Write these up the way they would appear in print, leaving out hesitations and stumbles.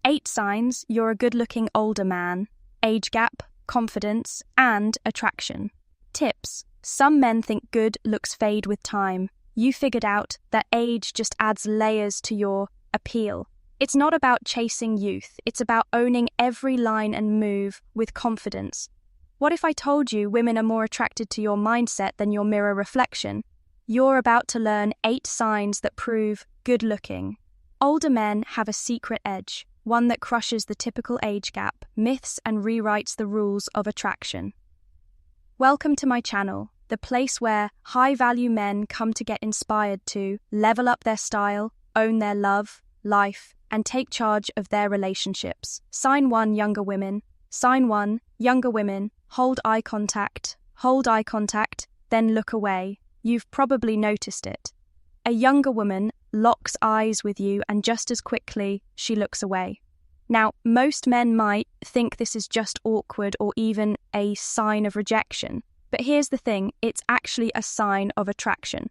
8 signs you're a good-looking older man: age gap, confidence, and attraction. Tips. Some men think good looks fade with time. You figured out that age just adds layers to your appeal. It's not about chasing youth, it's about owning every line and move with confidence. What if I told you women are more attracted to your mindset than your mirror reflection? You're about to learn 8 signs that prove good-looking. Older men have a secret edge, one that crushes the typical age gap, myths, and rewrites the rules of attraction. Welcome to my channel, the place where high-value men come to get inspired to level up their style, own their love, life, and take charge of their relationships. Sign 1, younger women. Sign 1, younger women. Hold eye contact, then look away. You've probably noticed it. A younger woman locks eyes with you and just as quickly she looks away. Now, most men might think this is just awkward or even a sign of rejection. But here's the thing, it's actually a sign of attraction.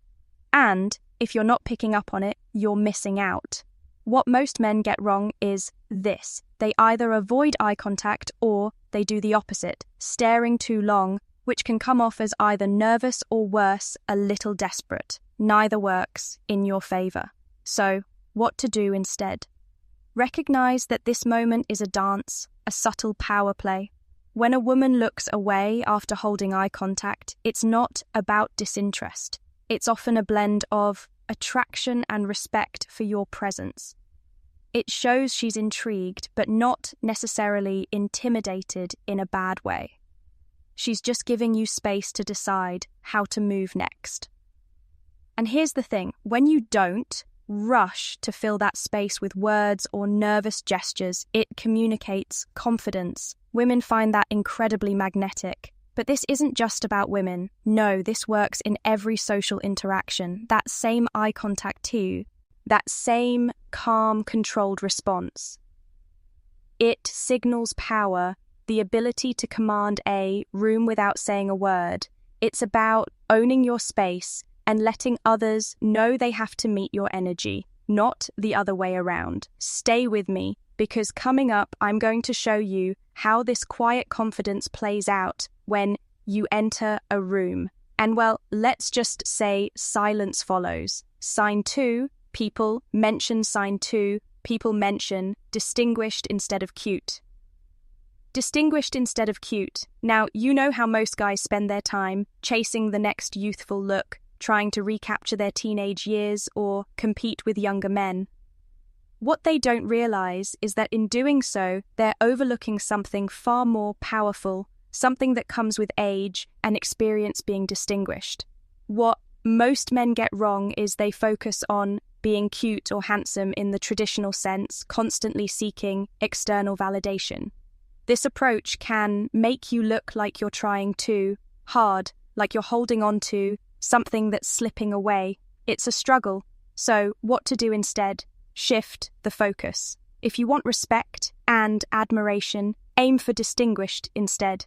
And if you're not picking up on it, you're missing out. What most men get wrong is this. They either avoid eye contact or they do the opposite, staring too long, which can come off as either nervous or worse, a little desperate. Neither works in your favor. So, what to do instead? Recognize that this moment is a dance, a subtle power play. When a woman looks away after holding eye contact, it's not about disinterest. It's often a blend of attraction and respect for your presence. It shows she's intrigued, but not necessarily intimidated in a bad way. She's just giving you space to decide how to move next. And here's the thing, when you don't rush to fill that space with words or nervous gestures, it communicates confidence. Women find that incredibly magnetic. But this isn't just about women. No, this works in every social interaction. That same eye contact too. That same calm, controlled response. It signals power, the ability to command a room without saying a word. It's about owning your space and letting others know they have to meet your energy, not the other way around. Stay with me, because coming up, I'm going to show you how this quiet confidence plays out when you enter a room. And well, let's just say silence follows. Sign 2, people mention sign 2, people mention distinguished instead of cute. Distinguished instead of cute. Now, you know how most guys spend their time chasing the next youthful look, trying to recapture their teenage years or compete with younger men. What they don't realize is that in doing so, they're overlooking something far more powerful, something that comes with age and experience being distinguished. What most men get wrong is they focus on being cute or handsome in the traditional sense, constantly seeking external validation. This approach can make you look like you're trying too hard, like you're holding on to something that's slipping away. It's a struggle. So, what to do instead? Shift the focus. If you want respect and admiration, aim for distinguished instead.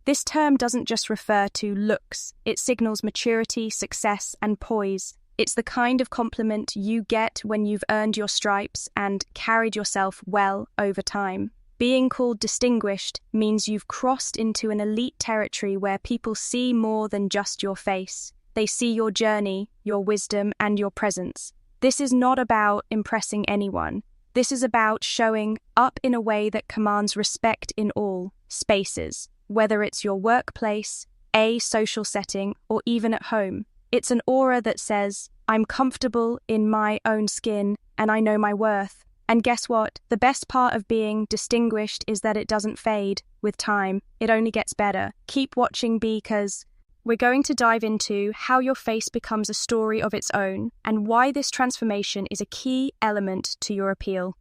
This term doesn't just refer to looks, it signals maturity, success, and poise. It's the kind of compliment you get when you've earned your stripes and carried yourself well over time. Being called distinguished means you've crossed into an elite territory where people see more than just your face. They see your journey, your wisdom, and your presence. This is not about impressing anyone. This is about showing up in a way that commands respect in all spaces, whether it's your workplace, a social setting, or even at home. It's an aura that says, I'm comfortable in my own skin and I know my worth. And guess what? The best part of being distinguished is that it doesn't fade with time. It only gets better. Keep watching because we're going to dive into how your face becomes a story of its own and why this transformation is a key element to your appeal.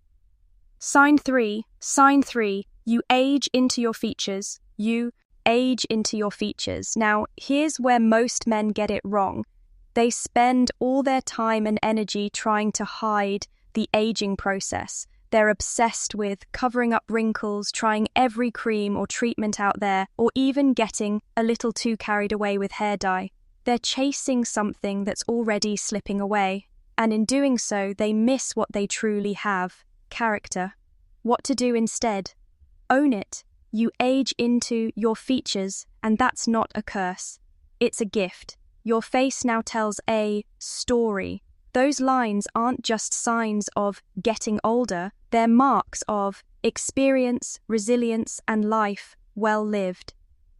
Sign 3. You age into your features. You age into your features. Now, here's where most men get it wrong. They spend all their time and energy trying to hide the aging process. They're obsessed with covering up wrinkles, trying every cream or treatment out there, or even getting a little too carried away with hair dye. They're chasing something that's already slipping away, and in doing so, they miss what they truly have: character. What to do instead? Own it. You age into your features, and that's not a curse. It's a gift. Your face now tells a story. Those lines aren't just signs of getting older, they're marks of experience, resilience, and life well lived.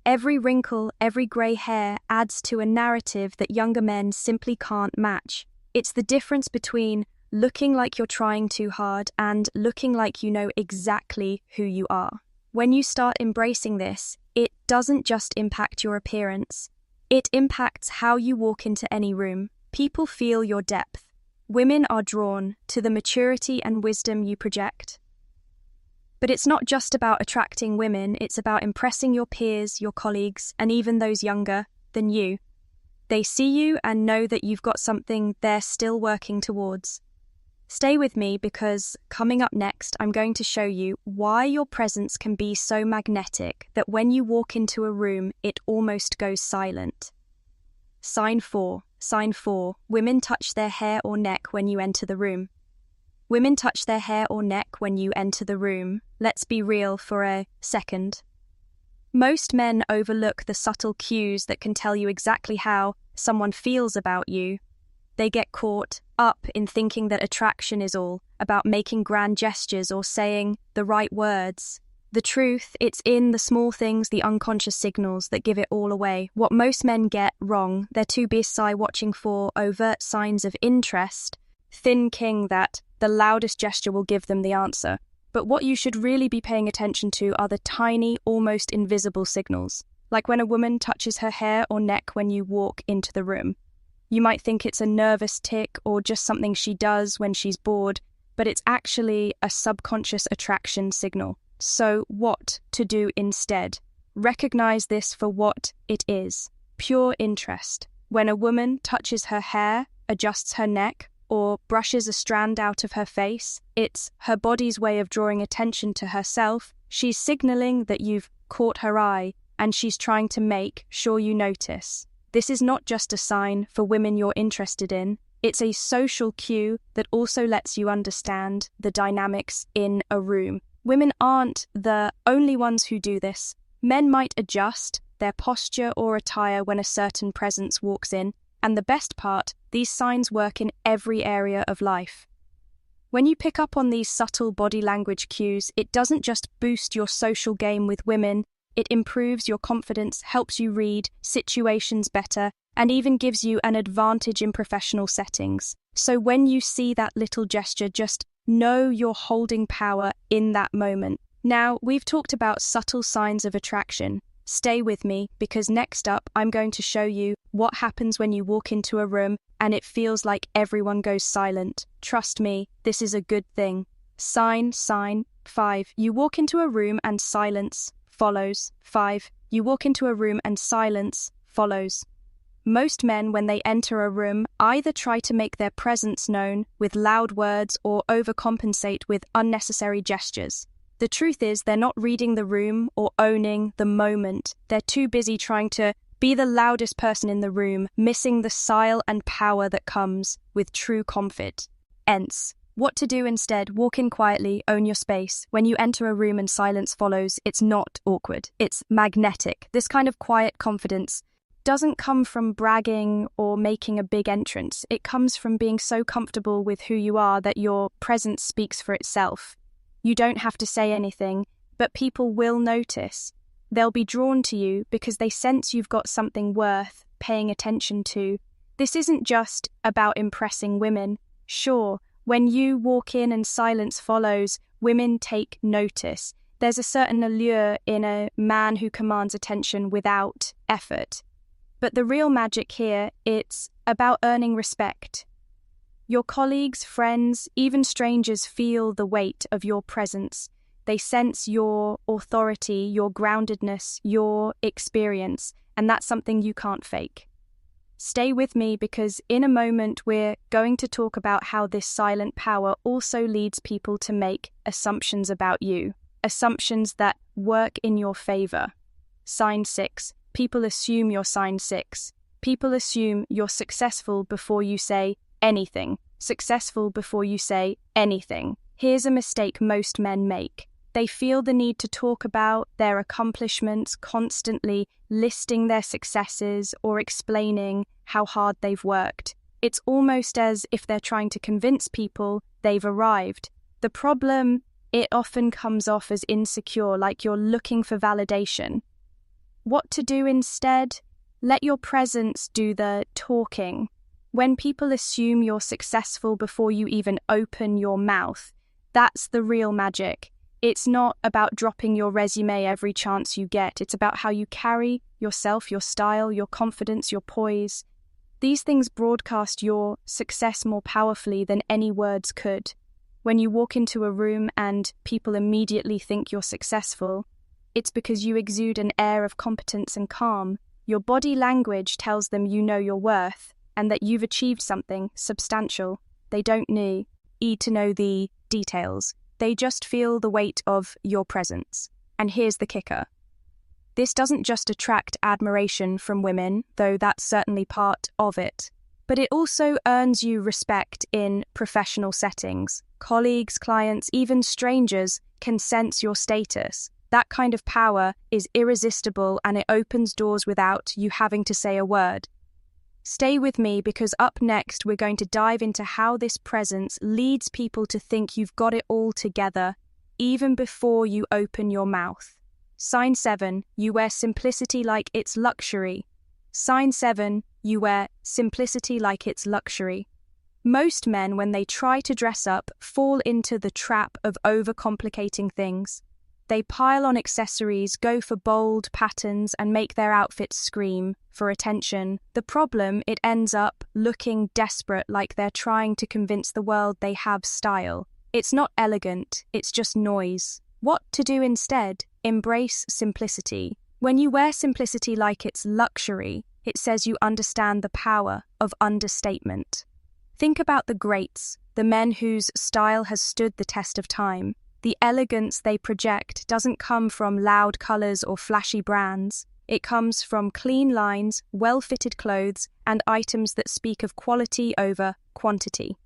Every wrinkle, every grey hair adds to a narrative that younger men simply can't match. It's the difference between looking like you're trying too hard and looking like you know exactly who you are. When you start embracing this, it doesn't just impact your appearance. It impacts how you walk into any room. People feel your depth. Women are drawn to the maturity and wisdom you project. But it's not just about attracting women, it's about impressing your peers, your colleagues, and even those younger than you. They see you and know that you've got something they're still working towards. Stay with me because coming up next, I'm going to show you why your presence can be so magnetic that when you walk into a room, it almost goes silent. Sign 4. Sign 4. Women touch their hair or neck when you enter the room. Women touch their hair or neck when you enter the room. Let's be real for a second. Most men overlook the subtle cues that can tell you exactly how someone feels about you. They get caught up in thinking that attraction is all about making grand gestures or saying the right words. The truth, it's in the small things, the unconscious signals that give it all away. What most men get wrong, they're too busy watching for overt signs of interest, thinking that the loudest gesture will give them the answer. But what you should really be paying attention to are the tiny, almost invisible signals, like when a woman touches her hair or neck when you walk into the room. You might think it's a nervous tick or just something she does when she's bored, but it's actually a subconscious attraction signal. So what to do instead? Recognize this for what it is: pure interest. When a woman touches her hair, adjusts her neck, or brushes a strand out of her face, it's her body's way of drawing attention to herself. She's signaling that you've caught her eye, and she's trying to make sure you notice. This is not just a sign for women you're interested in, it's a social cue that also lets you understand the dynamics in a room. Women aren't the only ones who do this. Men might adjust their posture or attire when a certain presence walks in, and the best part, these signs work in every area of life. When you pick up on these subtle body language cues, it doesn't just boost your social game with women, it improves your confidence, helps you read situations better, and even gives you an advantage in professional settings. So when you see that little gesture, just know you're holding power in that moment. Now, we've talked about subtle signs of attraction. Stay with me, because next up, I'm going to show you what happens when you walk into a room and it feels like everyone goes silent. Trust me, this is a good thing. Sign 5. You walk into a room and silence follows. 5. You walk into a room and silence follows. Most men, when they enter a room, either try to make their presence known with loud words or overcompensate with unnecessary gestures. The truth is, they're not reading the room or owning the moment. They're too busy trying to be the loudest person in the room, missing the style and power that comes with true confidence. What to do instead? Walk in quietly, own your space. When you enter a room and silence follows, it's not awkward. It's magnetic. This kind of quiet confidence doesn't come from bragging or making a big entrance. It comes from being so comfortable with who you are that your presence speaks for itself. You don't have to say anything, but people will notice. They'll be drawn to you because they sense you've got something worth paying attention to. This isn't just about impressing women. Sure, when you walk in and silence follows, women take notice. There's a certain allure in a man who commands attention without effort. But the real magic here, it's about earning respect. Your colleagues, friends, even strangers feel the weight of your presence. They sense your authority, your groundedness, your experience, and that's something you can't fake. Stay with me, because in a moment we're going to talk about how this silent power also leads people to make assumptions about you, assumptions that work in your favor. Sign 6. People assume you're sign 6. People assume you're successful before you say anything. Successful before you say anything. Here's a mistake most men make. They feel the need to talk about their accomplishments, constantly listing their successes or explaining how hard they've worked. It's almost as if they're trying to convince people they've arrived. The problem, it often comes off as insecure, like you're looking for validation. What to do instead? Let your presence do the talking. When people assume you're successful before you even open your mouth, that's the real magic. It's not about dropping your resume every chance you get. It's about how you carry yourself, your style, your confidence, your poise. These things broadcast your success more powerfully than any words could. When you walk into a room and people immediately think you're successful, it's because you exude an air of competence and calm. Your body language tells them you know your worth and that you've achieved something substantial. They don't need to know the details. They just feel the weight of your presence. And here's the kicker. This doesn't just attract admiration from women, though that's certainly part of it, but it also earns you respect in professional settings. Colleagues, clients, even strangers can sense your status. That kind of power is irresistible and it opens doors without you having to say a word. Stay with me because up next we're going to dive into how this presence leads people to think you've got it all together even before you open your mouth. Sign 7, you wear simplicity like it's luxury. Sign 7, you wear simplicity like it's luxury. Most men, when they try to dress up, fall into the trap of overcomplicating things. They pile on accessories, go for bold patterns, and make their outfits scream for attention. The problem, it ends up looking desperate, like they're trying to convince the world they have style. It's not elegant, it's just noise. What to do instead? Embrace simplicity. When you wear simplicity like it's luxury, it says you understand the power of understatement. Think about the greats, the men whose style has stood the test of time. The elegance they project doesn't come from loud colours or flashy brands. It comes from clean lines, well-fitted clothes, and items that speak of quality over quantity.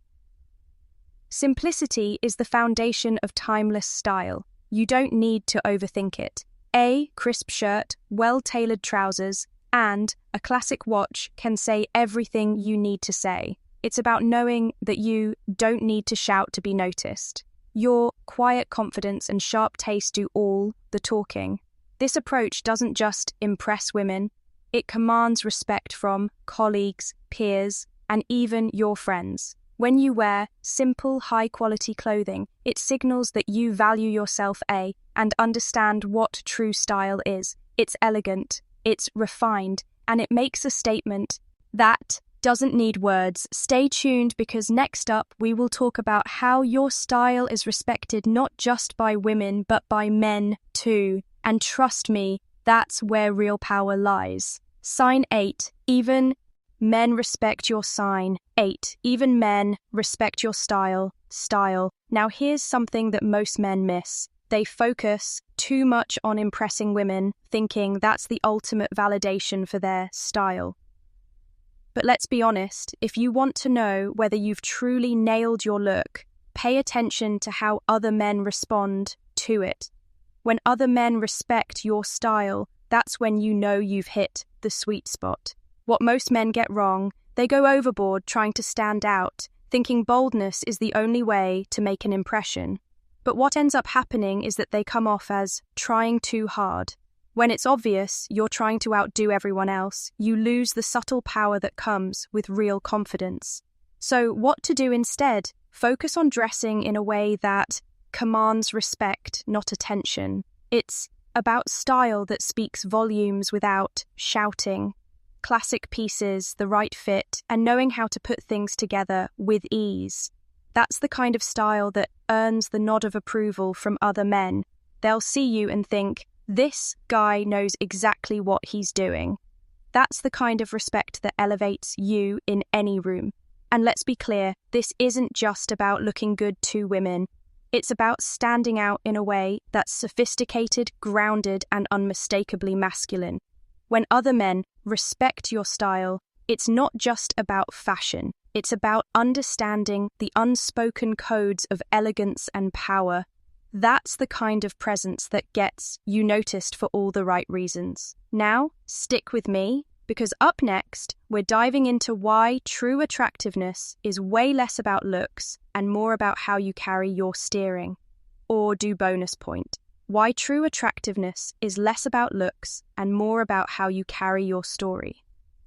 Simplicity is the foundation of timeless style. You don't need to overthink it. A crisp shirt, well-tailored trousers, and a classic watch can say everything you need to say. It's about knowing that you don't need to shout to be noticed. Your quiet confidence and sharp taste do all the talking. This approach doesn't just impress women, it commands respect from colleagues, peers, and even your friends. When you wear simple, high-quality clothing, it signals that you value yourself and understand what true style is. It's elegant, it's refined, and it makes a statement that doesn't need words. Stay tuned because next up we will talk about how your style is respected not just by women but by men too. And trust me, that's where real power lies. Sign 8. Even men respect your sign. 8. Even men respect your style. Style. Now here's something that most men miss. They focus too much on impressing women, thinking that's the ultimate validation for their style. But let's be honest, if you want to know whether you've truly nailed your look, pay attention to how other men respond to it. When other men respect your style, that's when you know you've hit the sweet spot. What most men get wrong, they go overboard trying to stand out, thinking boldness is the only way to make an impression. But what ends up happening is that they come off as trying too hard. When it's obvious you're trying to outdo everyone else, you lose the subtle power that comes with real confidence. So what to do instead? Focus on dressing in a way that commands respect, not attention. It's about style that speaks volumes without shouting. Classic pieces, the right fit, and knowing how to put things together with ease. That's the kind of style that earns the nod of approval from other men. They'll see you and think, this guy knows exactly what he's doing. That's the kind of respect that elevates you in any room. And let's be clear, this isn't just about looking good to women. It's about standing out in a way that's sophisticated, grounded, and unmistakably masculine. When other men respect your style, it's not just about fashion. It's about understanding the unspoken codes of elegance and power. That's the kind of presence that gets you noticed for all the right reasons. Now, stick with me, because up next, we're diving into why true attractiveness is way less about looks and more about how you carry your steering. Or do bonus point. Why true attractiveness is less about looks and more about how you carry your story.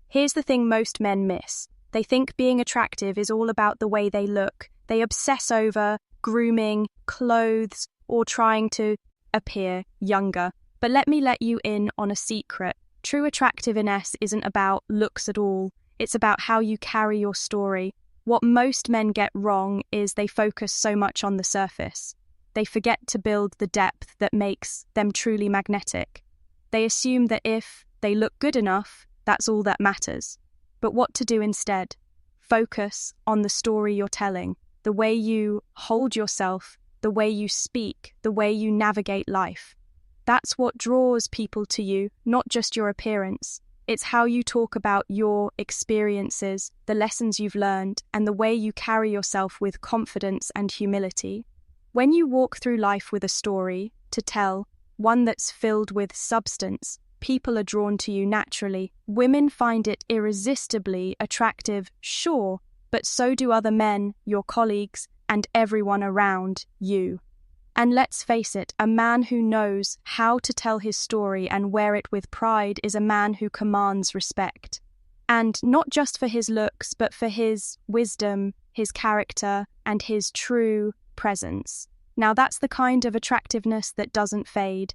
Here's the thing most men miss. They think being attractive is all about the way they look. They obsess over grooming, clothes, or trying to appear younger. But let me let you in on a secret. True attractiveness isn't about looks at all. It's about how you carry your story. What most men get wrong is they focus so much on the surface. They forget to build the depth that makes them truly magnetic. They assume that if they look good enough, that's all that matters. But what to do instead? Focus on the story you're telling, the way you hold yourself, the way you speak, the way you navigate life. That's what draws people to you, not just your appearance. It's how you talk about your experiences, the lessons you've learned, and the way you carry yourself with confidence and humility. When you walk through life with a story to tell, one that's filled with substance, people are drawn to you naturally. Women find it irresistibly attractive, sure, but so do other men, your colleagues, and everyone around you. And let's face it, a man who knows how to tell his story and wear it with pride is a man who commands respect. And not just for his looks, but for his wisdom, his character, and his true presence. Now that's the kind of attractiveness that doesn't fade.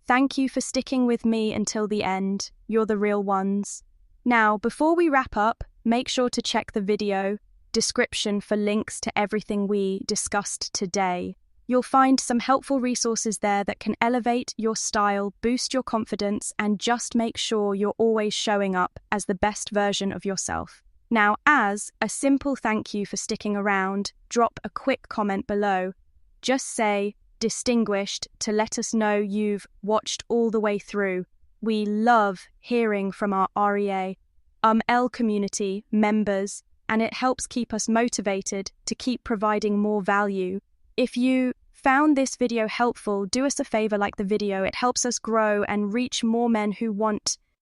Thank you for sticking with me until the end. You're the real ones. Now, before we wrap up, make sure to check the video description for links to everything we discussed today. You'll find some helpful resources there that can elevate your style, boost your confidence, and just make sure you're always showing up as the best version of yourself. Now, as a simple thank you for sticking around, drop a quick comment below. Just say distinguished to let us know you've watched all the way through. We love hearing from our REA community members, and it helps keep us motivated to keep providing more value. If you found this video helpful, do us a favor, like the video. It helps us grow and reach more men who want